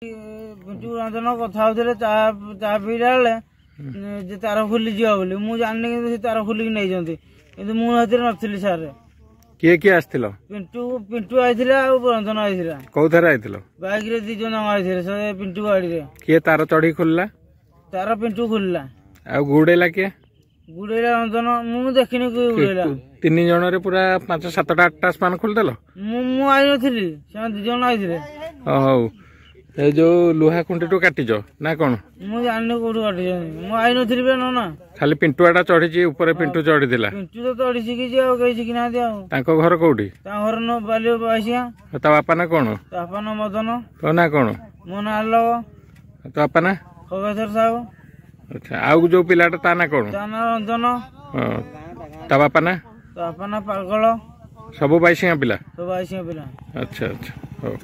ପିଣ୍ଟୁ ରଞ୍ଜନ କଥା ହଉଥିଲେ ଚା ପିଇଲା ବେଳେ ଯେ ତାର ଖୋଲିଯିବ ବୋଲି ମୁଁ ଜାଣିନି, କିନ୍ତୁ ସେ ତାର ଖୋଲିକି ନେଇଛନ୍ତି, କିନ୍ତୁ ମୁଁ ସେଥିରେ ନଥିଲି ସାର୍। କିଏ କିଏ ଆସିଥିଲ? ପିଣ୍ଟୁ ଆଇଥିଲା ଆଉ ରଞ୍ଜନ ଆଇଥିଲା। କୋଉଥିରେ ଆଇଥିଲ? ବାଇକ ରେ 2 ଜଣ ଆଇଥିଲେ, ସେ ପିଣ୍ଟୁ ଗାଡିରେ। କିଏ ତାର ଚଢି ଖୋଲିଲା? ତାର ପିଣ୍ଟୁ ଖୋଲିଲା। ଆଉ ଗୁଡେଇଲା କିଏ? ଗୁଡେଇଲା ରଞ୍ଜନ। ମୁଁ ଦେଖିନି କିଏ ଗୁଡେଇଲା। 3 ଜଣରେ ପୁରା 5, 7, 8ଟା ସ୍ପାନ ଖୋଲିଦେଲ? ମୁଁ ଆଇନଥିଲି, ସେମାନେ 2 ଜଣ ଆଇଥିଲେ। ହଉ, ଏ ଯୋଉ ଲୁହା ଖୁଣ୍ଟିଠୁ କାଟିଛ ନା କଣ? ମୁଁ ଜାଣିନି କୋଉଠୁ କାଟିଛନ୍ତି, ମୁଁ ଆଇନଥିଲି ନା। ଖାଲି ପିଣ୍ଟୁଆଟା ଚଢିଛି, ଉପରେ ପିଣ୍ଟୁ ଚଢିଥିଲା। ପିଣ୍ଟୁ ତ ଚଢି ଶିଖିଛି, ଆଉ କେହି ଶିଖିନାହାନ୍ତି। ଆଉ ତାଙ୍କ ଘର କୋଉଠି? ତାଙ୍କ ଘର ବାଲି ବାଇସିଆ। ତା ବାପା ନା କଣ? ତା ବାପା ନା ମଦନ। ତୋ ନା କଣ? ମୋ ନା ଆଲୋକ। ତୋ ବାପା ନା? ଖଗେଶ୍ୱର ସାହୁ। ଆଚ୍ଛା, ଆଉ ଯୋଉ ପିଲାଟା ତା ନା କଣ? ତା ନା ରଞ୍ଜନ। ତା ବାପା ନା? ତା ବାପା ନା ପାଗଳ। ସବୁ ବାଇଶିଆ ପିଲା? ସବୁ ବାଇଶିଆ ପିଲା। ଆଚ୍ଛା ଆଚ୍ଛା, ହଉ।